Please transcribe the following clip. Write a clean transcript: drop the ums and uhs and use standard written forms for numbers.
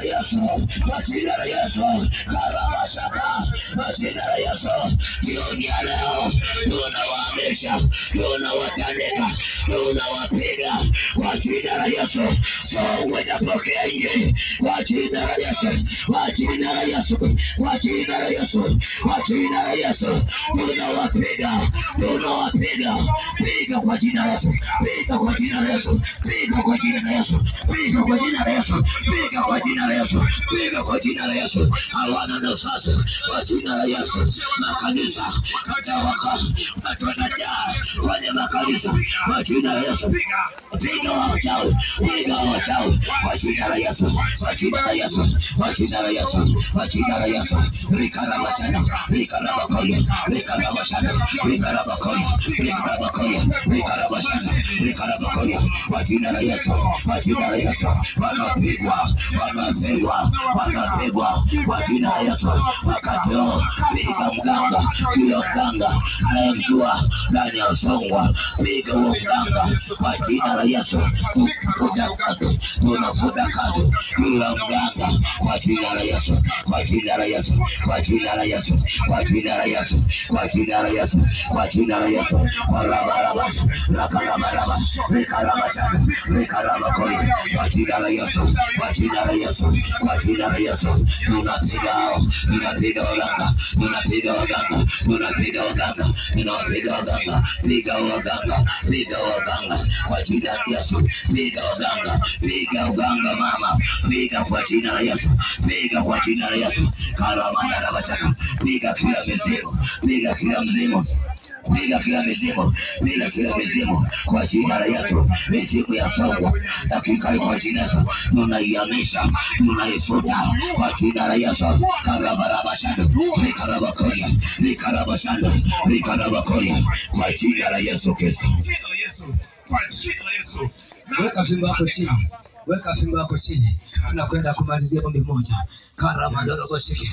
la Yesu, kwa jina la Yesu, karabashaka, kwa jina la Yesu, jioni ya leo, tunawahamisha, tunawatandika, tunawapiga, kwa jina la Yesu, songwe japokea injili, kwa jina la Yesu, kwa jina la Yesu, kwa jina la Yesu, kwa jina la Yesu, tunawapiga, tunawapiga, piga kwa jina la Yesu, piga kwa jina la Yesu, piga kwa jina la Yesu, piga kwa jina la Yesu, piga kwa jina la Yesu, piga kwa jina la Yesu, hawana nafasi kwa jina la Yesu. Makanisa katawaka watajaa kwenye makanisa kwa jina la Yesu, piga wachawi, piga wachawi kwa jina la Yesu, kwa jina la Yesu, kwa jina la Yesu, kwa jina la Yesu, rikarabachana, rikarabakoya, rikarabachana, rikarabakoya, rikarabakoya, rikarabachana, rikarabakoya, kwa jina la Yesu, kwa jina la Yesu, wanapigwa, wanapigwa, wanapigwa kwa jina la Yesu. Wakati huu piga mganga, kila mganga anayemjua ndani ya usongwa, piga huo mganga kwa jina la Yesu. Tunafuta kado kila mganga kwa jina la Yesu, kwa jina la Yesu, kwa jina la Yesu, kwa jina la Yesu, kwa jina la Yesu, kwa jina la Yesu, warabarabasha, rakarabaraba, rikarabashana, rikarabakoya, kwa jina la Yesu, kwa jina la Yesu, kwa jina la Yesu, tunapiga hao, tunapiga waganga, tunapiga waganga, tunapiga waganga, tunapiga waganga, piga waganga, piga waganga, kwa jina la Yesu, piga waganga, piga waganga mama, piga kwa jina la Yesu, piga kwa jina la Yesu, karamana na bachaka, piga kila mizimu, piga kila mzimu, piga kila mizimu, piga kila mizimu kwa jina la Yesu. Mizimu ya songwa dakika kwa jina la Yesu tunaihamisha, tunaifuta kwa jina la Yesu. Karabarabashana, rikarabakoya, rikarabashana, rikarabakoya kwa jina la Yesu Kristo. Kwa jina la Yesu. Weka fimbo yako chini. Weka fimbo yako chini. Tunakwenda kumalizia ombi moja. Karamadoro boshike.